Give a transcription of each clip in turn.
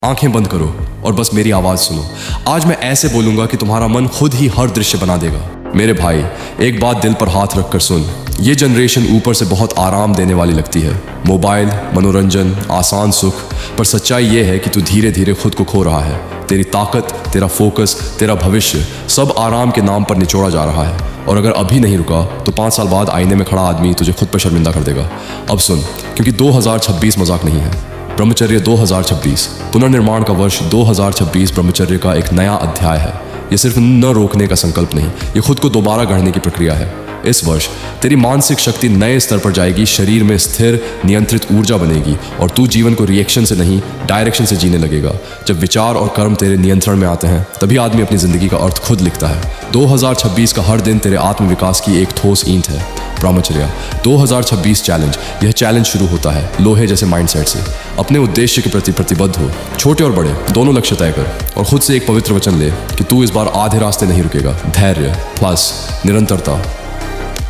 आंखें बंद करो और बस मेरी आवाज सुनो। आज मैं ऐसे बोलूंगा कि तुम्हारा मन खुद ही हर दृश्य बना देगा। मेरे भाई, एक बात दिल पर हाथ रखकर सुन। ये जनरेशन ऊपर से बहुत आराम देने वाली लगती है, मोबाइल, मनोरंजन, आसान सुख, पर सच्चाई ये है कि तू धीरे धीरे खुद को खो रहा है। तेरी ताकत, तेरा फोकस, तेरा भविष्य सब आराम के नाम पर निचोड़ा जा रहा है। और अगर अभी नहीं रुका तो 5 साल बाद आईने में खड़ा आदमी तुझे खुद पर शर्मिंदा कर देगा। अब सुन, क्योंकि 2026 मजाक नहीं है। ब्रह्मचर्य 2026 पुनर्निर्माण का वर्ष 2026 ब्रह्मचर्य का एक नया अध्याय है। ये सिर्फ न रोकने का संकल्प नहीं, ये खुद को दोबारा गढ़ने की प्रक्रिया है। इस वर्ष तेरी मानसिक शक्ति नए स्तर पर जाएगी, शरीर में स्थिर नियंत्रित ऊर्जा बनेगी और तू जीवन को रिएक्शन से नहीं डायरेक्शन से जीने लगेगा। जब विचार और कर्म तेरे नियंत्रण में आते हैं तभी आदमी अपनी जिंदगी का अर्थ खुद लिखता है। 2026 का हर दिन तेरे आत्मविकास की एक ठोस ईंट है। ब्रह्मचर्य 2026 चैलेंज। यह चैलेंज शुरू होता है लोहे जैसे माइंडसेट से। अपने उद्देश्य के प्रति प्रतिबद्ध हो, छोटे और बड़े दोनों लक्ष्य तय कर और खुद से एक पवित्र वचन ले कि तू इस बार आधे रास्ते नहीं रुकेगा। धैर्य प्लस निरंतरता,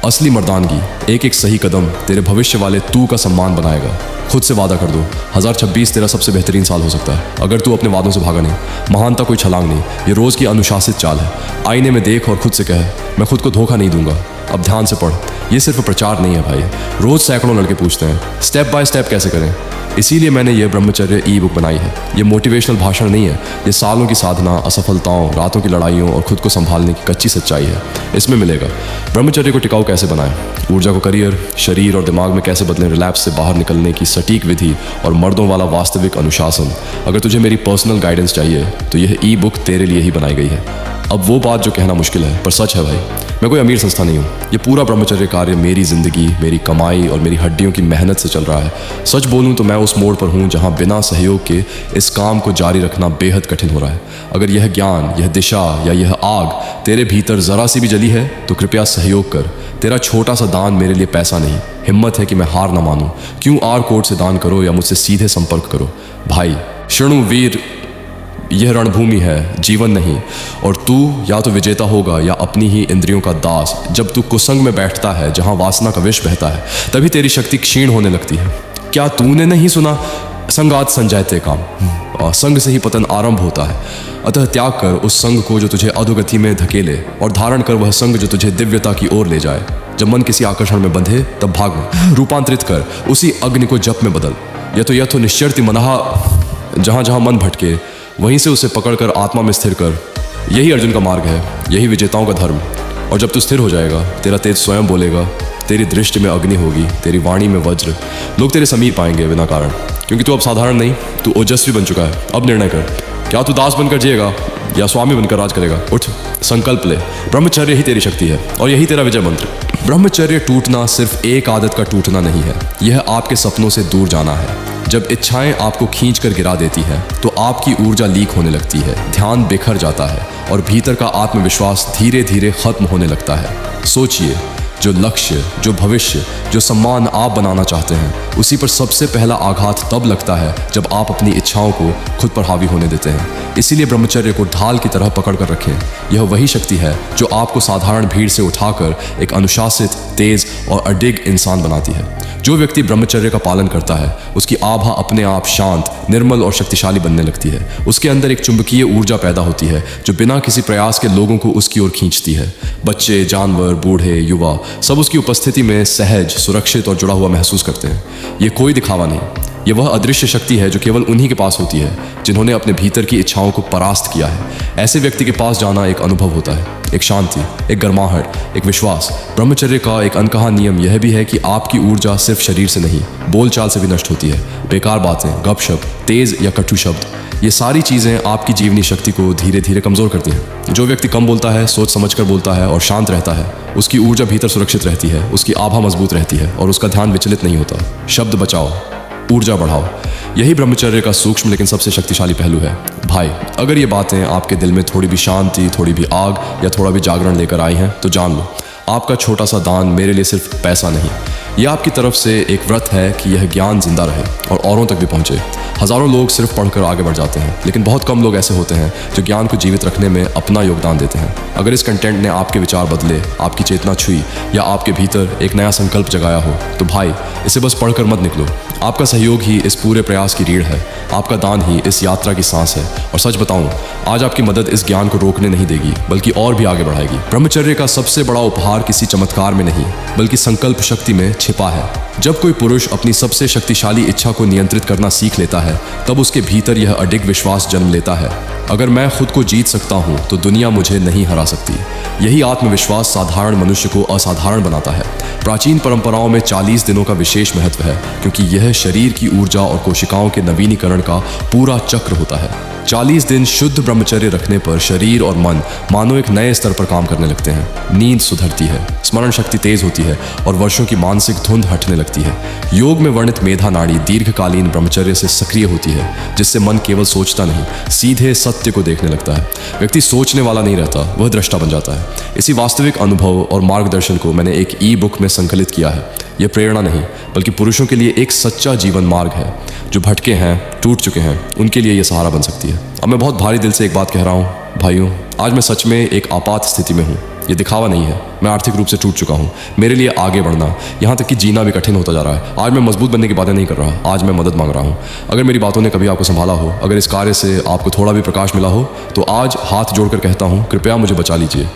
असली मर्दानगी, एक एक सही कदम तेरे भविष्य वाले तू का सम्मान बनाएगा। खुद से वादा कर दो, 2026 तेरा सबसे बेहतरीन साल हो सकता है अगर तू अपने वादों से भागा नहीं। महानता कोई छलांग नहीं, ये रोज की अनुशासित चाल है। आईने में देख और खुद से कह, मैं खुद को धोखा नहीं दूंगा। अब ध्यान से पढ़, ये सिर्फ प्रचार नहीं है भाई। रोज सैकड़ों लड़के पूछते हैं स्टेप बाय स्टेप कैसे करें, इसीलिए मैंने ये ब्रह्मचर्य ई बुक बनाई है। ये मोटिवेशनल भाषण नहीं है, ये सालों की साधना, असफलताओं, रातों की लड़ाइयों और खुद को संभालने की कच्ची सच्चाई है। इसमें मिलेगा ब्रह्मचर्य को टिकाऊ कैसे बनाएं, ऊर्जा को करियर, शरीर और दिमाग में कैसे बदलें, रिलैप्स से बाहर निकलने की सटीक विधि और मर्दों वाला वास्तविक अनुशासन। अगर तुझे मेरी पर्सनल गाइडेंस चाहिए तो यह ई बुक तेरे लिए ही बनाई गई है। अब वो बात जो कहना मुश्किल है पर सच है भाई, मैं कोई अमीर संस्था नहीं हूँ। ये पूरा ब्रह्मचर्य कार्य मेरी जिंदगी, मेरी कमाई और मेरी हड्डियों की मेहनत से चल रहा है। सच बोलूँ तो मैं उस मोड़ पर हूँ जहाँ बिना सहयोग के इस काम को जारी रखना बेहद कठिन हो रहा है। अगर यह ज्ञान, यह दिशा या यह आग तेरे भीतर जरा सी भी जली है तो कृपया सहयोग कर। तेरा छोटा सा दान मेरे लिए पैसा नहीं, हिम्मत है कि मैं हार ना मानूं। QR कोड से दान करो या मुझसे सीधे संपर्क करो। भाई शृणु वीर, यह रणभूमि है, जीवन नहीं। और तू या तो विजेता होगा या अपनी ही इंद्रियों का दास। जब तू कुसंग में बैठता है जहां वासना का विष बहता है तभी तेरी शक्ति क्षीण होने लगती है। क्या तूने नहीं सुना, संगात संजयते काम, संग से ही पतन आरंभ होता है। अतः त्याग कर उस संग को जो तुझे अधोगति में धकेले और धारण कर वह संग जो तुझे दिव्यता की ओर ले जाए। जब मन किसी आकर्षण में बंधे तब भाग में रूपांतरित कर उसी अग्नि को जप में बदल। यथो निश्चरति मनहा, जहां जहां मन भटके वहीं से उसे पकड़कर आत्मा में स्थिर कर। यही अर्जुन का मार्ग है, यही विजेताओं का धर्म। और जब तू स्थिर हो जाएगा तेरा तेज स्वयं बोलेगा, तेरी दृष्टि में अग्नि होगी, तेरी वाणी में वज्र। लोग तेरे समीप आएंगे बिना कारण, क्योंकि तू अब साधारण नहीं, तू ओजस्वी बन चुका है। अब निर्णय कर, क्या तू दास बनकर जिएगा या स्वामी बनकर राज करेगा। उठ, संकल्प ले। ब्रह्मचर्य ही तेरी शक्ति है और यही तेरा विजय मंत्र। ब्रह्मचर्य टूटना सिर्फ एक आदत का टूटना नहीं है, यह आपके सपनों से दूर जाना है। जब इच्छाएं आपको खींच कर गिरा देती हैं तो आपकी ऊर्जा लीक होने लगती है, ध्यान बिखर जाता है और भीतर का आत्मविश्वास धीरे धीरे खत्म होने लगता है। सोचिए, जो लक्ष्य, जो भविष्य, जो सम्मान आप बनाना चाहते हैं उसी पर सबसे पहला आघात तब लगता है जब आप अपनी इच्छाओं को खुद पर हावी होने देते हैं। इसीलिए ब्रह्मचर्य को ढाल की तरह पकड़ कर रखें। यह वही शक्ति है जो आपको साधारण भीड़ से उठाकर एक अनुशासित, तेज और अडिग इंसान बनाती है। जो व्यक्ति ब्रह्मचर्य का पालन करता है उसकी आभा अपने आप शांत, निर्मल और शक्तिशाली बनने लगती है। उसके अंदर एक चुंबकीय ऊर्जा पैदा होती है जो बिना किसी प्रयास के लोगों को उसकी ओर खींचती है। बच्चे, जानवर, बूढ़े, युवा सब उसकी उपस्थिति में सहज, सुरक्षित और जुड़ा हुआ महसूस करते हैं। ये कोई दिखावा नहीं, ये वह अदृश्य शक्ति है जो केवल उन्हीं के पास होती है जिन्होंने अपने भीतर की इच्छाओं को परास्त किया है। ऐसे व्यक्ति के पास जाना एक अनुभव होता है, एक शांति, एक गर्माहट, एक विश्वास। ब्रह्मचर्य का एक अनकहा नियम यह भी है कि आपकी ऊर्जा सिर्फ शरीर से नहीं, बोलचाल से भी नष्ट होती है। बेकार बातें, गपशप, तेज या कटु शब्द, ये सारी चीज़ें आपकी जीवनी शक्ति को धीरे धीरे कमज़ोर करती हैं। जो व्यक्ति कम बोलता है, सोच समझ कर बोलता है और शांत रहता है, उसकी ऊर्जा भीतर सुरक्षित रहती है, उसकी आभा मजबूत रहती है और उसका ध्यान विचलित नहीं होता। शब्द बचाओ, ऊर्जा बढ़ाओ, यही ब्रह्मचर्य का सूक्ष्म लेकिन सबसे शक्तिशाली पहलू है। भाई, अगर ये बातें आपके दिल में थोड़ी भी शांति, थोड़ी भी आग या थोड़ा भी जागरण लेकर आई हैं तो जान लो, आपका छोटा सा दान मेरे लिए सिर्फ पैसा नहीं, यह आपकी तरफ से एक व्रत है कि यह ज्ञान जिंदा रहे और औरों तक भी पहुंचे। हजारों लोग सिर्फ पढ़कर आगे बढ़ जाते हैं, लेकिन बहुत कम लोग ऐसे होते हैं जो ज्ञान को जीवित रखने में अपना योगदान देते हैं। अगर इस कंटेंट ने आपके विचार बदले, आपकी चेतना छुई या आपके भीतर एक नया संकल्प जगाया हो तो भाई, इसे बस पढ़कर मत निकलो, आपका सहयोग ही इस पूरे प्रयास की रीढ़ है, आपका दान ही इस यात्रा की सांस है। और सच बताऊं, आज आपकी मदद इस ज्ञान को रोकने नहीं देगी, बल्कि और भी आगे बढ़ाएगी। ब्रह्मचर्य का सबसे बड़ा उपहार किसी चमत्कार में नहीं, बल्कि संकल्प शक्ति में छिपा है। जब कोई पुरुष अपनी सबसे शक्तिशाली इच्छा को नियंत्रित करना सीख लेता है, तब उसके भीतर यह अडिग विश्वास जन्म लेता है, अगर मैं खुद को जीत सकता हूं तो दुनिया मुझे नहीं हरा सकती। यही आत्मविश्वास साधारण मनुष्य को असाधारण बनाता है। प्राचीन परंपराओं में 40 दिनों का विशेष महत्व है, क्योंकि यह शरीर की ऊर्जा और कोशिकाओं के नवीनीकरण का पूरा चक्र होता है। 40 दिन शुद्ध ब्रह्मचर्य रखने पर शरीर और मन मानो एक नए स्तर पर काम करने लगते हैं। नींद सुधरती है, स्मरण शक्ति तेज होती है और वर्षों की मानसिक धुंध हटने लगती है। योग में वर्णित मेधा नाड़ी दीर्घकालीन ब्रह्मचर्य से सक्रिय होती है, जिससे मन केवल सोचता नहीं, सीधे सत्य को देखने लगता है। व्यक्ति सोचने वाला नहीं रहता, वह दृष्टा बन जाता है। इसी वास्तविक अनुभव और मार्गदर्शन को मैंने एक ई-बुक में संकलित किया है। यह प्रेरणा नहीं, बल्कि पुरुषों के लिए एक सच्चा जीवन मार्ग है। जो भटके हैं, टूट चुके हैं, उनके लिए यह सहारा बन सकती है। अब मैं बहुत भारी दिल से एक बात कह रहा हूँ, भाइयों, आज मैं सच में एक आपात स्थिति में हूँ। ये दिखावा नहीं है, मैं आर्थिक रूप से टूट चुका हूँ। मेरे लिए आगे बढ़ना, यहाँ तक कि जीना भी कठिन होता जा रहा है। आज मैं मजबूत बनने की बातें नहीं कर रहा, आज मैं मदद मांग रहा हूँ। अगर मेरी बातों ने कभी आपको संभाला हो, अगर इस कार्य से आपको थोड़ा भी प्रकाश मिला हो, तो आज हाथ जोड़कर कहता हूँ, कृपया मुझे बचा लीजिए।